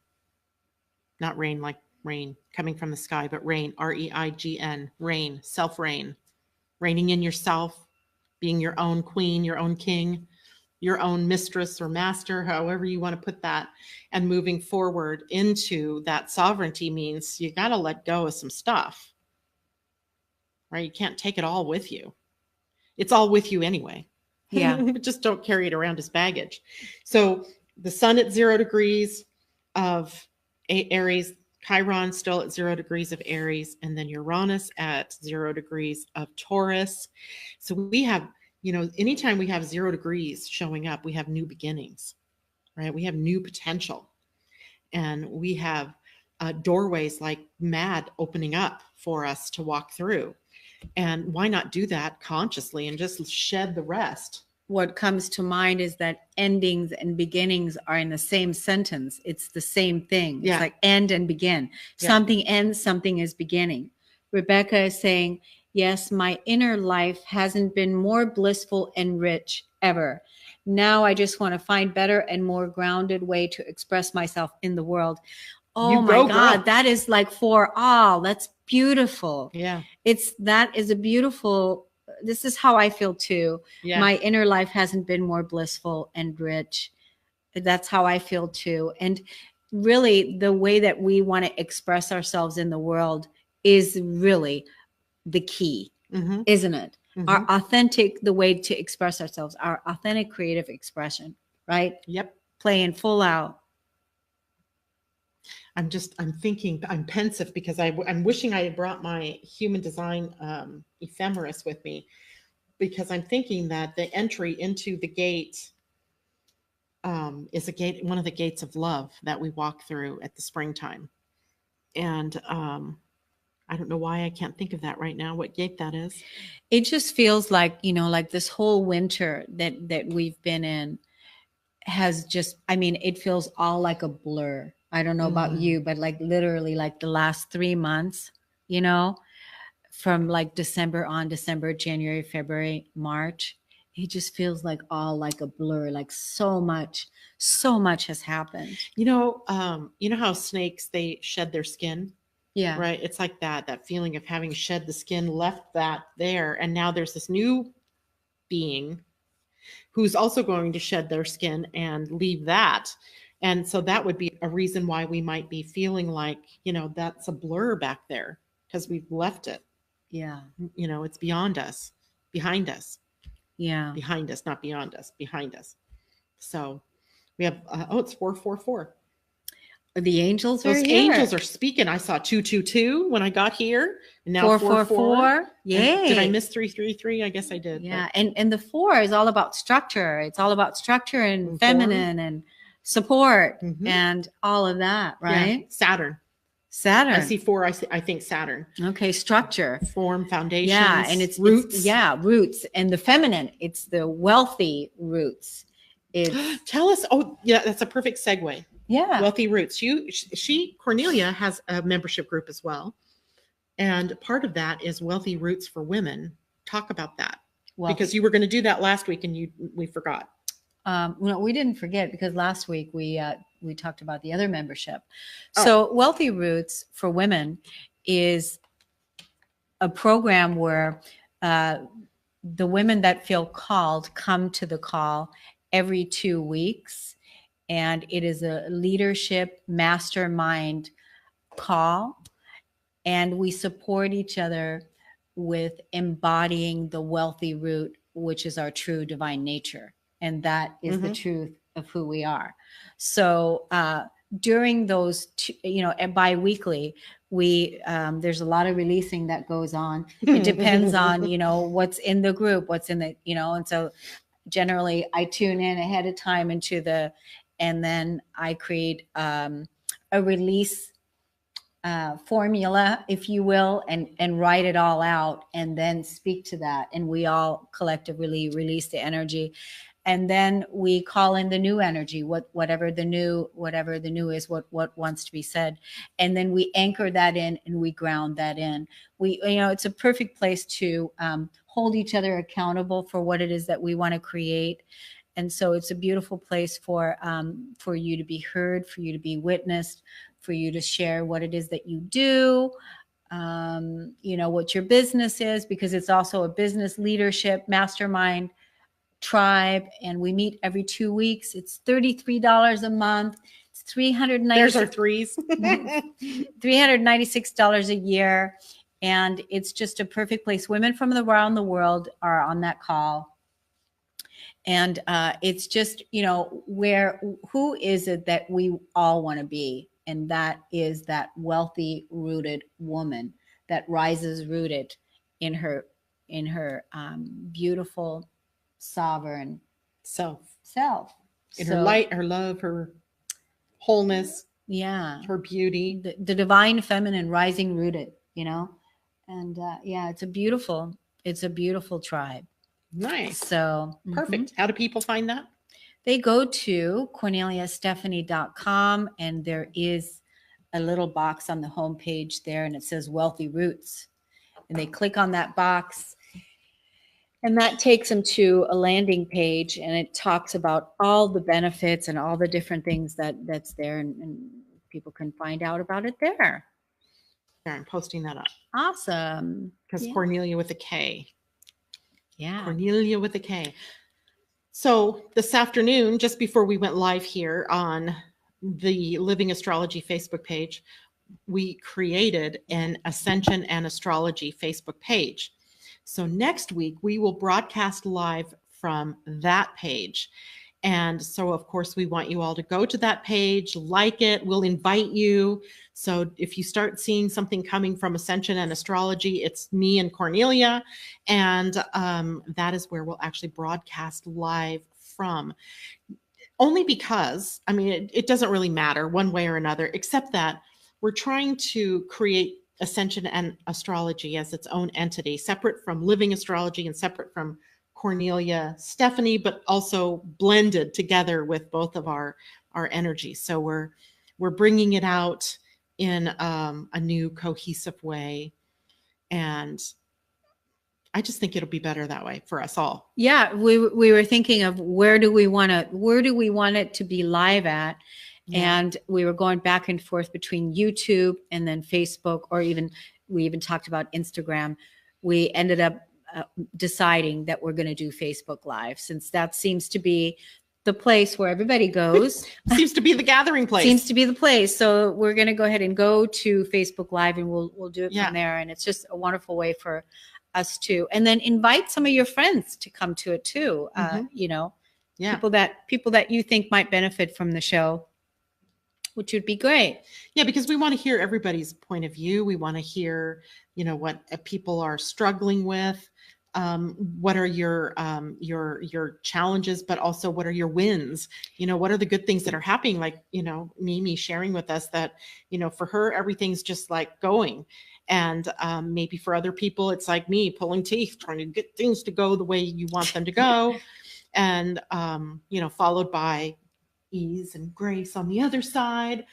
Not rain like rain coming from the sky, but reign, R-E-I-G-N, reign, self-reign. Reigning in yourself, being your own queen, your own king, your own mistress or master, however you want to put that. And moving forward into that sovereignty means you got to let go of some stuff, right? You can't take it all with you. It's all with you anyway. Yeah. Just don't carry it around as baggage. So the sun at 0 degrees of Aries, Chiron still at 0 degrees of Aries, and then Uranus at 0 degrees of Taurus. So we have, anytime we have 0 degrees showing up, we have new beginnings, right? We have new potential. And we have doorways like mad opening up for us to walk through. And why not do that consciously and just shed the rest? What comes to mind is that endings and beginnings are in the same sentence. It's the same thing. Yeah. It's like end and begin. Yeah. Something ends, something is beginning. Rebecca is saying, yes, my inner life hasn't been more blissful and rich ever. Now I just want to find better and more grounded way to express myself in the world. Oh my God, girl. That is like for all. That's beautiful. Yeah. That is a beautiful, this is how I feel too. Yeah. My inner life hasn't been more blissful and rich. That's how I feel too. And really the way that we want to express ourselves in the world is really the key, isn't it? Our authentic, the way to express ourselves, our authentic creative expression, right? Yep. Playing full out. I'm thinking, I'm pensive because I'm wishing I had brought my human design ephemeris with me, because I'm thinking that the entry into the gate is one of the gates of love that we walk through at the springtime. And I don't know why I can't think of that right now, what gate that is. It just feels like, like this whole winter that we've been in has just, it feels all like a blur. I don't know about you, but like literally like the last 3 months, from like December, January, February, March, it just feels like all like a blur, like so much has happened. You know how snakes, they shed their skin? Yeah. Right. It's like that feeling of having shed the skin, left that there. And now there's this new being who's also going to shed their skin and leave that. And so that would be a reason why we might be feeling like, that's a blur back there, because we've left it. Yeah. It's beyond us, behind us. Yeah. Behind us, not beyond us, behind us. So we have, it's 444. The angels Those are here. angels are speaking. I saw 222 when I got here, and now 444. Yay. Did I miss 333? I guess I did. Yeah. And the 4 is all about structure. It's all about structure and feminine and support and all of that, right? Yeah. Saturn. I see 4. I think Saturn. Okay. Structure. Form, foundations. Yeah. And it's roots. Roots. And the feminine, it's the wealthy roots. Tell us. Oh, yeah. That's a perfect segue. Yeah. Wealthy Roots. Kornelia has a membership group as well. And part of that is Wealthy Roots for Women. Talk about that. Because you were going to do that last week and we forgot. No, we didn't forget, because last week we talked about the other membership. So Wealthy Roots for Women is a program where the women that feel called come to the call every 2 weeks. And it is a leadership mastermind call. And we support each other with embodying the wealthy root, which is our true divine nature. And that is the truth of who we are. So during those, bi-weekly, there's a lot of releasing that goes on. It depends on, what's in the group, what's in the, and so generally I tune in ahead of time and then I create a release formula, if you will, and write it all out and then speak to that. And we all collectively release the energy. And then we call in the new energy, whatever the new is, what wants to be said. And then we anchor that in and we ground that in. It's a perfect place to hold each other accountable for what it is that we want to create. And so it's a beautiful place for you to be heard, for you to be witnessed, for you to share what it is that you do, what your business is, because it's also a business leadership mastermind tribe. And we meet every 2 weeks. It's $33 a month. It's $396. There's our threes. $396 a year. And it's just a perfect place. Women from around the world are on that call. And it's just, who is it that we all want to be? And that is that wealthy, rooted woman that rises rooted in her beautiful, sovereign self. In her light, her love, her wholeness. Yeah. Her beauty. The divine feminine rising rooted, and it's a beautiful tribe. Nice. So perfect. How do people find that? They go to KorneliaStephanie.com, and there is a little box on the homepage there, and it says Wealthy Roots. And they click on that box, and that takes them to a landing page, and it talks about all the benefits and all the different things that's there, and people can find out about it there. Yeah, I'm posting that up. Awesome. Because Kornelia with a K. Yeah. Kornelia with a K. So this afternoon, just before we went live here on the Living Astrology Facebook page, we created an Ascension and Astrology Facebook page. So next week, we will broadcast live from that page. And so, of course, we want you all to go to that page, like it. We'll invite you. So if you start seeing something coming from Ascension and Astrology, it's me and Kornelia. And that is where we'll actually broadcast live from. Only because, it doesn't really matter one way or another, except that we're trying to create Ascension and Astrology as its own entity, separate from Living Astrology and separate from Kornelia Stephanie, but also blended together with both of our energies. So we're bringing it out in a new cohesive way, and I just think it'll be better that way for us all. Yeah, we were thinking of where do we want it to be live at, and we were going back and forth between YouTube and then Facebook, or we even talked about Instagram. We ended up deciding that we're going to do Facebook Live, since that seems to be the place where everybody goes. Seems to be the gathering place. Seems to be the place. So we're going to go ahead and go to Facebook Live, and we'll do it from there. And it's just a wonderful way for us to, and then invite some of your friends to come to it too. You know, people that you think might benefit from the show, which would be great. Yeah, because we want to hear everybody's point of view. We want to hear, you know, what people are struggling with. What are your challenges, but also what are your wins? You know, what are the good things that are happening? Like, you know, Mimi sharing with us that, you know, for her, everything's just like going. And maybe for other people, it's like me pulling teeth, trying to get things to go the way you want them to go. And, you know, followed by ease and grace on the other side.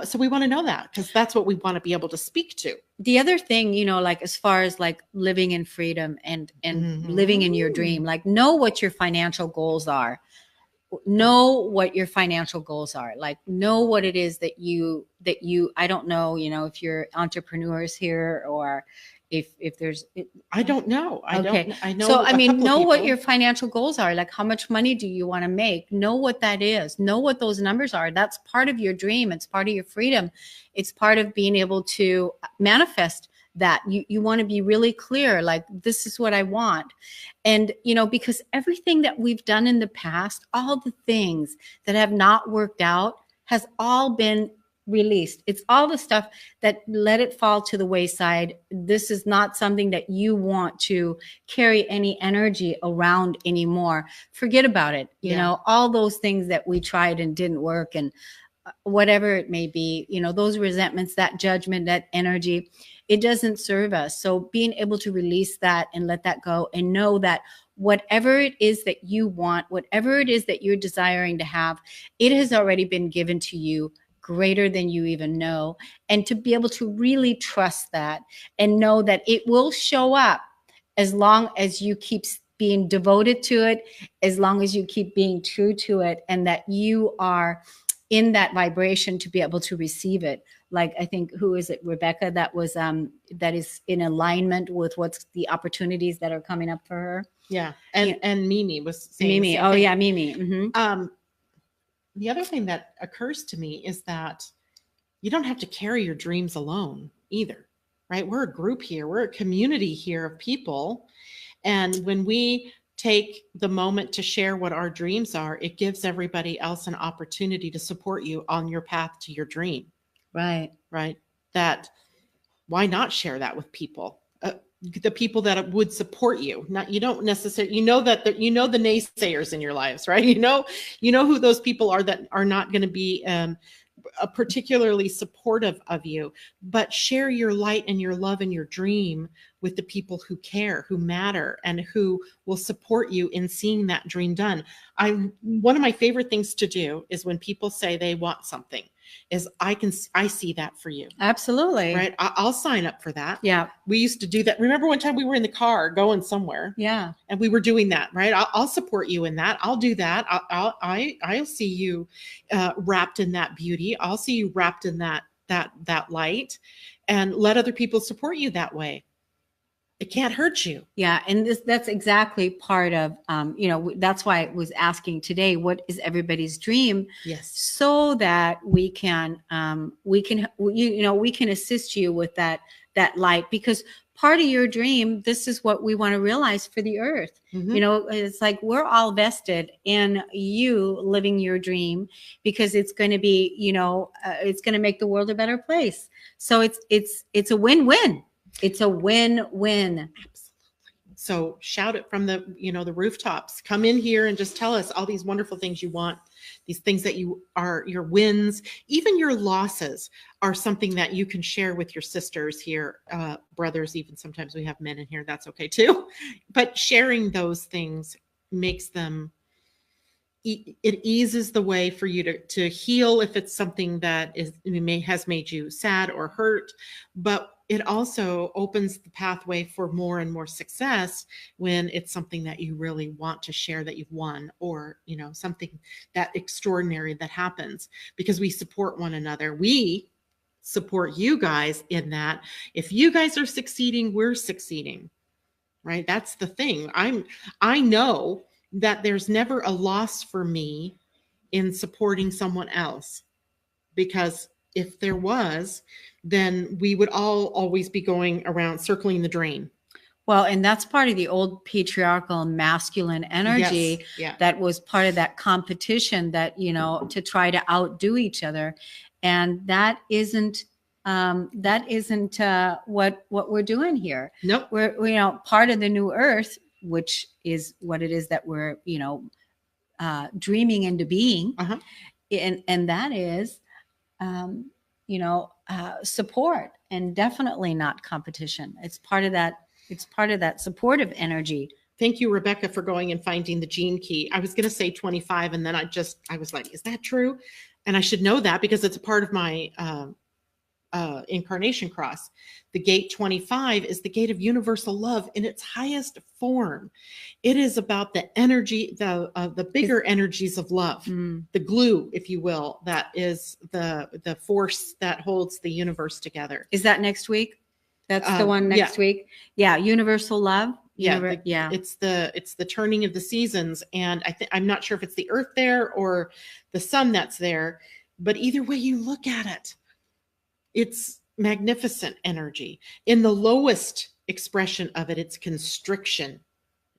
So we want to know that, because that's what we want to be able to speak to. The other thing, you know, like as far as like living in freedom and living in your dream, like know what your financial goals are. Know what your financial goals are. Like know what it is that you, I don't know, you know, if you're entrepreneurs here or if there's, I don't know. I know. So, I mean, know what your financial goals are. Like how much money do you want to make? Know what that is. Know what those numbers are. That's part of your dream. It's part of your freedom. It's part of being able to manifest that. You want to be really clear, like, this is what I want. And, you know, because everything that we've done in the past, all the things that have not worked out has all been released. It's all the stuff that let it fall to the wayside. This is not something that you want to carry any energy around anymore. Forget about it. You know, all those things that we tried and didn't work, and whatever it may be, you know, those resentments, that judgment, that energy, it doesn't serve us. So being able to release that and let that go, and know that whatever it is that you want, whatever it is that you're desiring to have, it has already been given to you, greater than you even know. And to be able to really trust that and know that it will show up as long as you keep being devoted to it, as long as you keep being true to it, and that you are in that vibration to be able to receive it. Like, I think, who is it, Rebecca, that was that is in alignment with what's the opportunities that are coming up for her. Yeah. And Mimi was saying Mimi. Oh yeah, Mimi. Mm-hmm. The other thing that occurs to me is that you don't have to carry your dreams alone either, right? We're a group here. We're a community here of people. And when we take the moment to share what our dreams are, it gives everybody else an opportunity to support you on your path to your dream. Right. Right. That, why not share that with people? The people that would support you. Not, you don't necessarily, you know, that the naysayers in your lives, right? You know who those people are that are not going to be particularly supportive of you, but share your light and your love and your dream with the people who care, who matter, and who will support you in seeing that dream done. One of my favorite things to do is when people say they want something, is I see that for you. Absolutely. Right. I'll sign up for that. Yeah. We used to do that. Remember one time we were in the car going somewhere. Yeah. And we were doing that. Right. I'll support you in that. I'll do that. I'll see you wrapped in that beauty. I'll see you wrapped in that light, and let other people support you that way. It can't hurt you. Yeah. And that's exactly part of, you know, that's why I was asking today, what is everybody's dream? Yes. So that we can assist you with that light, because part of your dream, this is what we want to realize for the earth. Mm-hmm. You know, it's like, we're all vested in you living your dream, because it's going to be, you know, it's going to make the world a better place. So it's a win-win. It's a win-win. Absolutely. So shout it from the rooftops. Come in here and just tell us all these wonderful things you want, these things that your wins, even your losses are something that you can share with your sisters here, brothers, even sometimes we have men in here, that's okay too. But sharing those things makes them, it eases the way for you to heal if it's something that has made you sad or hurt, but it also opens the pathway for more and more success when it's something that you really want to share, that you've won, or, you know, something that extraordinary that happens, because we support one another. We support you guys in that. If you guys are succeeding, we're succeeding, right? That's the thing. I know that there's never a loss for me in supporting someone else, because if there was, then we would all always be going around circling the drain. Well, and that's part of the old patriarchal masculine energy that was part of that competition that, you know, to try to outdo each other. And that isn't what we're doing here. Nope. We're, you know, part of the new earth, which is what it is that we're, you know, dreaming into being. And that is, you know, support, and definitely not competition. It's part of that. It's part of that supportive energy. Thank you, Rebecca, for going and finding the gene key. I was going to say 25, and then I was like, is that true? And I should know that because it's a part of my incarnation cross. The gate 25 is the gate of universal love in its highest form. It is about the energy, the bigger energies of love, the glue, if you will, that is the force that holds the universe together. Is that next week? That's the one next week. Yeah, universal love. It's the turning of the seasons, and I'm not sure if it's the earth there or the sun that's there, but either way you look at it, it's magnificent energy. In the lowest expression of it, it's constriction.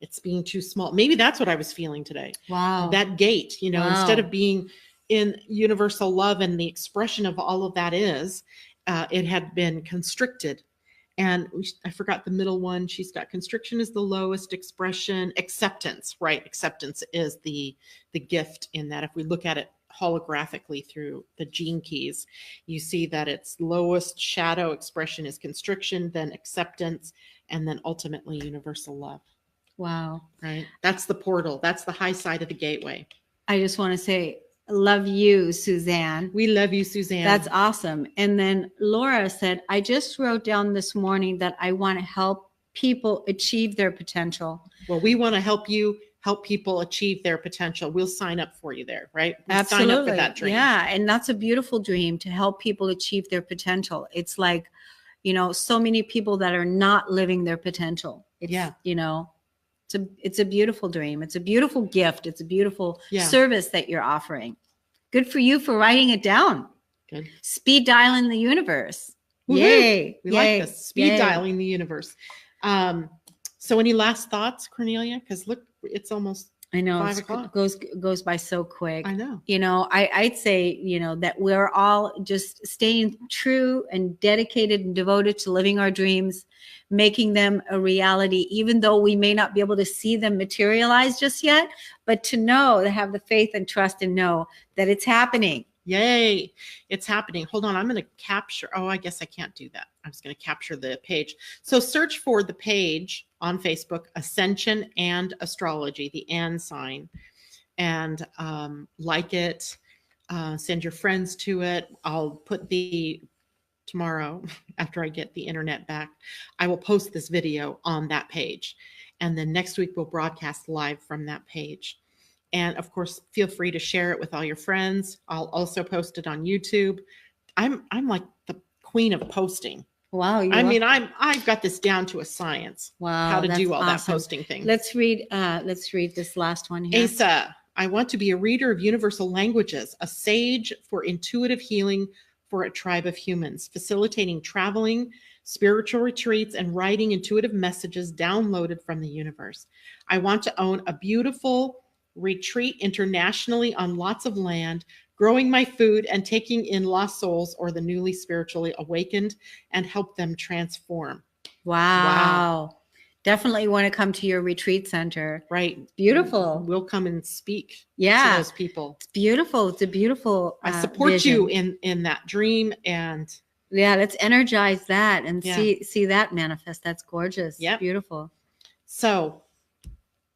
It's being too small. Maybe that's what I was feeling today. Wow. That gate, you know, instead of being in universal love and the expression of all of that is, it had been constricted. And I forgot the middle one. She's got constriction is the lowest expression. Acceptance, right? Acceptance is the gift in that. If we look at it holographically through the gene keys, you see that its lowest shadow expression is constriction, then acceptance, and then ultimately universal love. Wow. Right? That's the portal. That's the high side of the gateway. I just want to say, love you, Suzanne. We love you, Suzanne. That's awesome. And then Laura said, I just wrote down this morning that I want to help people achieve their potential. Well, we want to help you help people achieve their potential. We'll sign up for you there, right? Absolutely. Sign up for that dream. Yeah. And that's a beautiful dream, to help people achieve their potential. It's like, you know, so many people that are not living their potential. You know, it's a beautiful dream. It's a beautiful gift. It's a beautiful service that you're offering. Good for you for writing it down. Good. Speed dialing the universe. Woo-hoo. Yay. We like this. Speed dialing the universe. So any last thoughts, Kornelia? Because look, it's almost, I know, 5 o'clock. Goes by so quick. I know. You know, I'd say, you know, that we're all just staying true and dedicated and devoted to living our dreams, making them a reality, even though we may not be able to see them materialize just yet, but to know, to have the faith and trust and know that it's happening. Yay. It's happening. Hold on. I'm going to capture. Oh, I guess I can't do that. I was going to capture the page. So search for the page on Facebook, Ascension and Astrology, the and sign, and like it, send your friends to it. I'll put tomorrow, after I get the internet back, I will post this video on that page. And then next week we'll broadcast live from that page. And of course, feel free to share it with all your friends. I'll also post it on YouTube. I'm like the queen of posting. Wow. I've got this down to a science. Wow. How to do all awesome. that posting thing. Let's read this last one here. Asa, I want to be a reader of universal languages, a sage for intuitive healing for a tribe of humans, facilitating traveling, spiritual retreats, and writing intuitive messages downloaded from the universe. I want to own a beautiful retreat internationally on lots of land, growing my food and taking in lost souls or the newly spiritually awakened and help them transform. Wow. Definitely want to come to your retreat center. Right. It's beautiful. We'll come and speak to those people. It's beautiful. It's a beautiful I support vision. you in that dream. And let's energize that and see that manifest. That's gorgeous. Yeah. Beautiful. So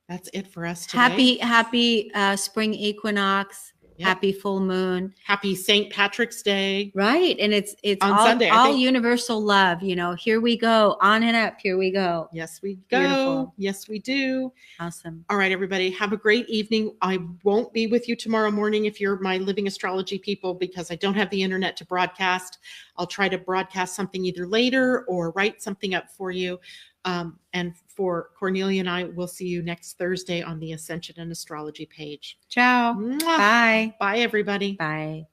that's it for us today. Happy spring equinox. Yep. Happy full moon. Happy St. Patrick's Day. Right. And it's on all, Sunday, all universal love. You know, here we go. On and up. Here we go. Yes, we go. Beautiful. Yes, we do. Awesome. All right, everybody. Have a great evening. I won't be with you tomorrow morning if you're my Living Astrology people, because I don't have the internet to broadcast. I'll try to broadcast something either later or write something up for you. And for Kornelia and I, we'll see you next Thursday on the Ascension and Astrology page. Ciao. Mwah. Bye. Bye, everybody. Bye.